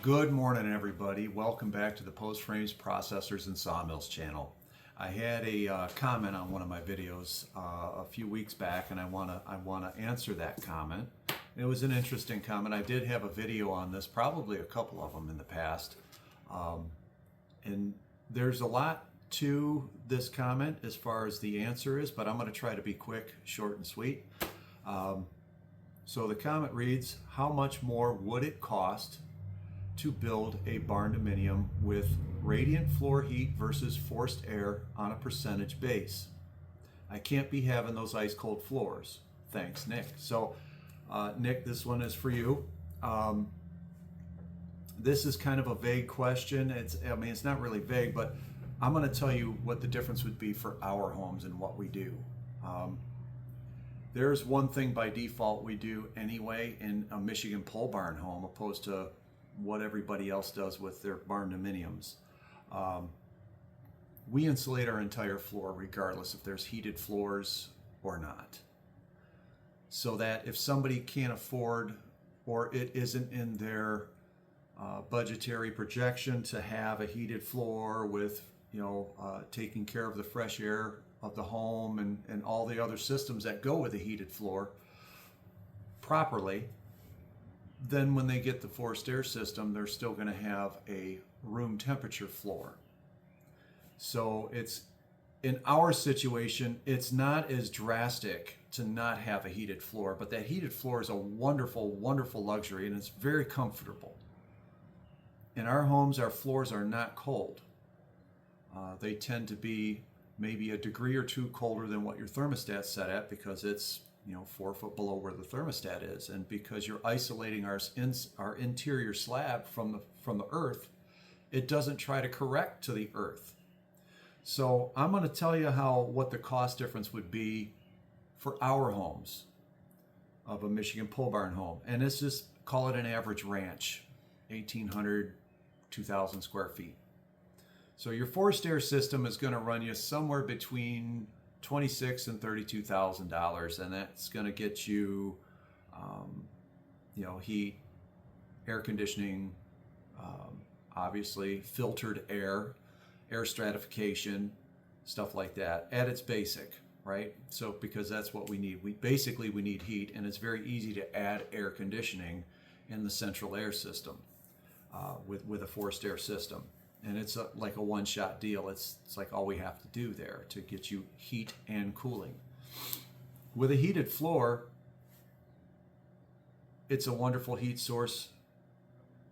Good morning, everybody. Welcome back to the Post Frames, Processors, and Sawmills channel. I had a comment on one of my videos a few weeks back, and I wanna answer that comment. It was an interesting comment. I did have a video on this, probably a couple of them in the past, and there's a lot to this comment as far as the answer is, but I'm going to try to be quick, short, and sweet. So the comment reads, how much more would it cost to build a barndominium with radiant floor heat versus forced air on a percentage base? I can't be having those ice cold floors. Thanks, Nick. So Nick, this one is for you. This is kind of a vague question. It's not really vague, but I'm going to tell you what the difference would be for our homes and what we do. There's one thing by default we do anyway in a Michigan pole barn home, opposed to what everybody else does with their barndominiums. We insulate our entire floor regardless if there's heated floors or not, so that if somebody can't afford, or it isn't in their budgetary projection to have a heated floor with taking care of the fresh air of the home and all the other systems that go with a heated floor properly, then when they get the forced air system, they're still going to have a room temperature floor. So it's, in our situation, it's not as drastic to not have a heated floor, but that heated floor is a wonderful, wonderful luxury, and it's very comfortable. In our homes, our floors are not cold. They tend to be maybe a degree or two colder than what your thermostat's set at, because it's 4 foot below where the thermostat is, and because you're isolating our interior slab from the earth, it doesn't try to correct to the earth. So I'm going to tell you what the cost difference would be for our homes of a Michigan pole barn home, and let's just call it an average ranch, 1,800, 2,000 square feet. So your forced air system is going to run you somewhere between $26,000 and $32,000, and that's going to get you, heat, air conditioning, obviously filtered air stratification, stuff like that at its basic, right? So because that's what we need. We need heat, and it's very easy to add air conditioning in the central air system with a forced air system. And it's like a one-shot deal. It's like all we have to do there to get you heat and cooling. With a heated floor, it's a wonderful heat source,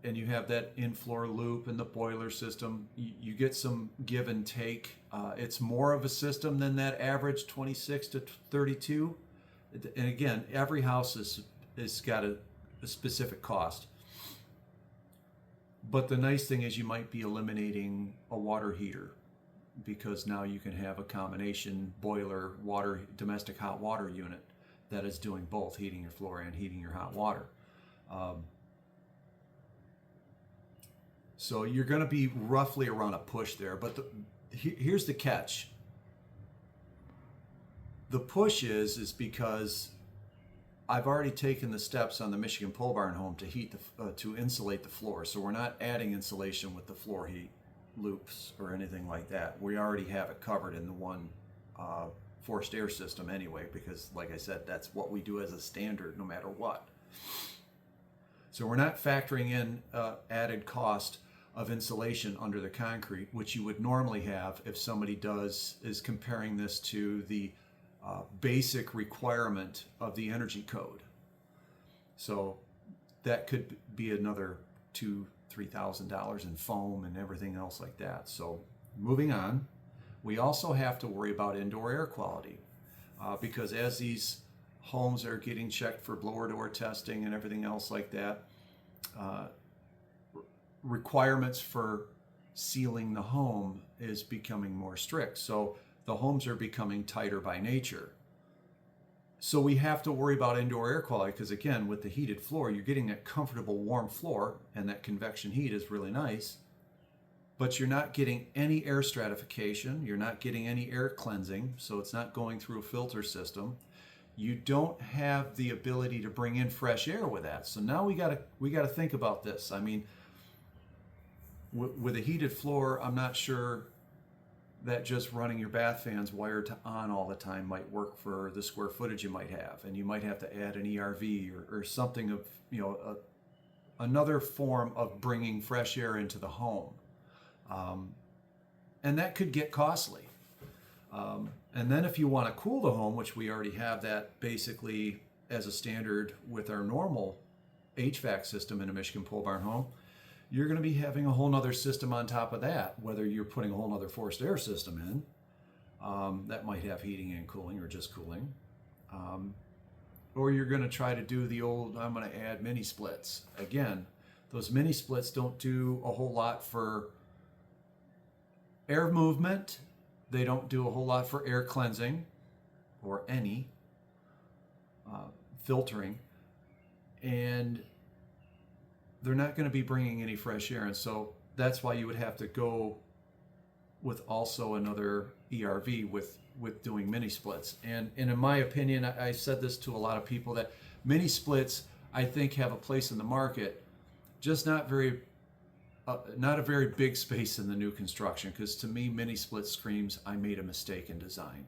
and you have that in-floor loop and the boiler system. You get some give and take. It's more of a system than that average 26 to 32. And again, every house is got a specific cost. But the nice thing is you might be eliminating a water heater, because now you can have a combination boiler domestic hot water unit that is doing both, heating your floor and heating your hot water. So you're going to be roughly around a push there, but here's the catch. The push is because I've already taken the steps on the Michigan pole barn home to insulate the floor. So we're not adding insulation with the floor heat loops or anything like that. We already have it covered in the one forced air system anyway, because like I said, that's what we do as a standard no matter what. So we're not factoring in added cost of insulation under the concrete, which you would normally have if somebody is comparing this to the basic requirement of the energy code. So that could be another $2,000-$3,000 in foam and everything else like that. So moving on, we also have to worry about indoor air quality, because as these homes are getting checked for blower door testing and everything else like that, requirements for sealing the home is becoming more strict. So the homes are becoming tighter by nature. So we have to worry about indoor air quality, because again, with the heated floor, you're getting that comfortable warm floor, and that convection heat is really nice. but you're not getting any air stratification. You're not getting any air cleansing, so it's not going through a filter system. You don't have the ability to bring in fresh air with that. So now we gotta think about this. I mean, with a heated floor, I'm not sure that just running your bath fans wired to on all the time might work for the square footage you might have, and you might have to add an ERV or something of, you know, another form of bringing fresh air into the home, and that could get costly. And then if you want to cool the home, which we already have that basically as a standard with our normal HVAC system in a Michigan pole barn home, you're going to be having a whole nother system on top of that, whether you're putting a whole nother forced air system in that might have heating and cooling or just cooling, or you're going to try to do the old, I'm going to add mini splits. Again, those mini splits don't do a whole lot for air movement. They don't do a whole lot for air cleansing or any filtering, and they're not going to be bringing any fresh air. And so that's why you would have to go with also another ERV with doing mini splits. And in my opinion, I said this to a lot of people, that mini splits, I think, have a place in the market, just not a very big space in the new construction, because to me, mini split screams, I made a mistake in design.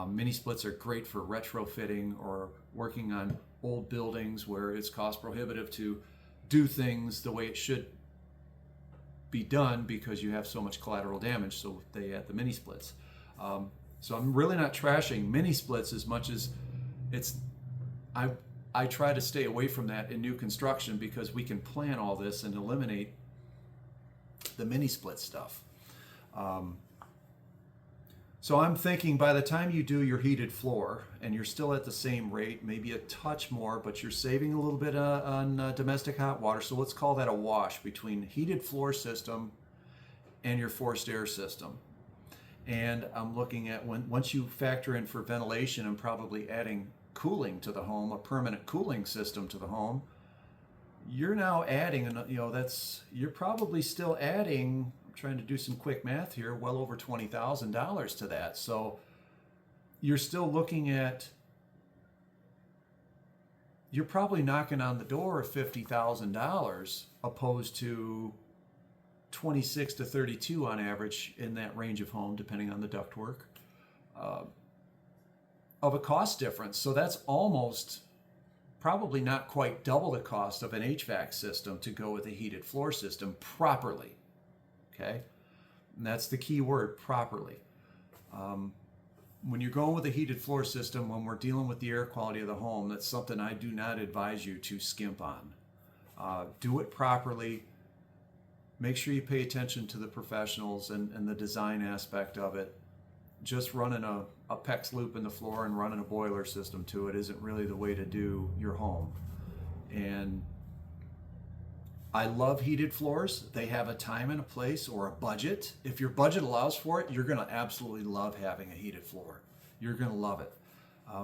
Mini splits are great for retrofitting or working on old buildings where it's cost prohibitive to do things the way it should be done because you have so much collateral damage, so they add the mini splits. So I'm really not trashing mini splits as much as I try to stay away from that in new construction, because we can plan all this and eliminate the mini split stuff. So I'm thinking by the time you do your heated floor and you're still at the same rate, maybe a touch more, but you're saving a little bit on domestic hot water. So let's call that a wash between heated floor system and your forced air system. And I'm looking at once you factor in for ventilation and probably adding cooling to the home, a permanent cooling system to the home, you're now adding, you're probably still adding, I'm trying to do some quick math here, well over $20,000 to that. So you're still looking at, you're probably knocking on the door of $50,000 opposed to 26 to 32 on average in that range of home, depending on the ductwork, of a cost difference. So that's almost probably not quite double the cost of an HVAC system to go with a heated floor system properly. Okay, and that's the key word, properly. When you're going with a heated floor system, when we're dealing with the air quality of the home, that's something I do not advise you to skimp on. Do it properly. Make sure you pay attention to the professionals and the design aspect of it. Just running a PEX loop in the floor and running a boiler system to it isn't really the way to do your home. And I love heated floors. They have a time and a place or a budget. If your budget allows for it, you're going to absolutely love having a heated floor. You're going to love it.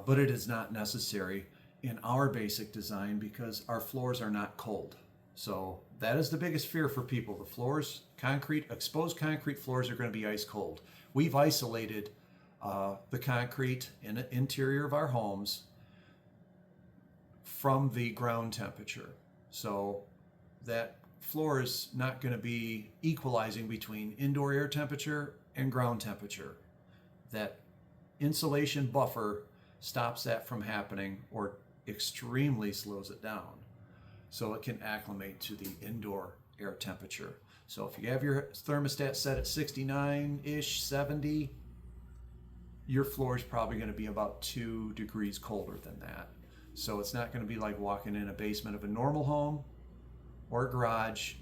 But it is not necessary in our basic design because our floors are not cold. So that is the biggest fear for people. The floors, exposed concrete floors are going to be ice cold. We've isolated the concrete in the interior of our homes from the ground temperature. So that floor is not going to be equalizing between indoor air temperature and ground temperature. That insulation buffer stops that from happening or extremely slows it down, so it can acclimate to the indoor air temperature. So if you have your thermostat set at 69-ish, 70, your floor is probably going to be about 2 degrees colder than that. So it's not going to be like walking in a basement of a normal home or a garage.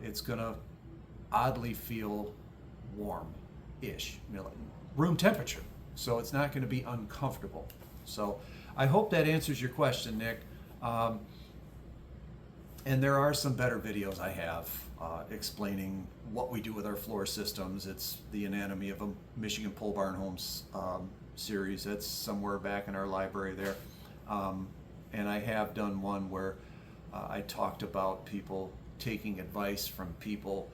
It's going to oddly feel warm-ish, like room temperature. So it's not going to be uncomfortable. So I hope that answers your question, Nick. And there are some better videos I have explaining what we do with our floor systems. It's the Anatomy of a Michigan Pole Barn Homes series. That's somewhere back in our library there. And I have done one where I talked about people taking advice from people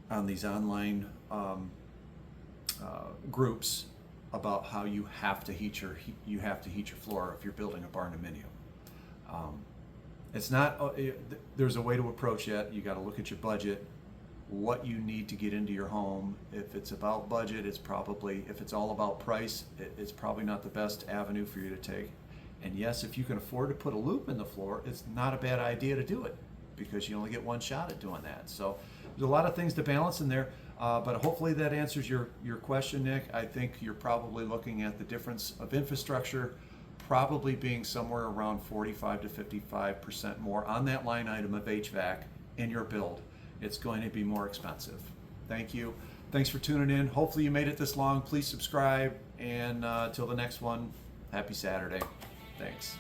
on these online groups about how you have to heat your floor if you're building a barndominium. It's not. There's a way to approach it. You got to look at your budget, what you need to get into your home. If it's about budget, it's probably. If it's all about price, it's probably not the best avenue for you to take. And yes, if you can afford to put a loop in the floor, it's not a bad idea to do it, because you only get one shot at doing that. So there's a lot of things to balance in there. But hopefully that answers your question, Nick. I think you're probably looking at the difference of infrastructure probably being somewhere around 45 to 55% more on that line item of HVAC in your build. It's going to be more expensive. Thank you. Thanks for tuning in. Hopefully you made it this long. Please subscribe, and till the next one, happy Saturday. Thanks.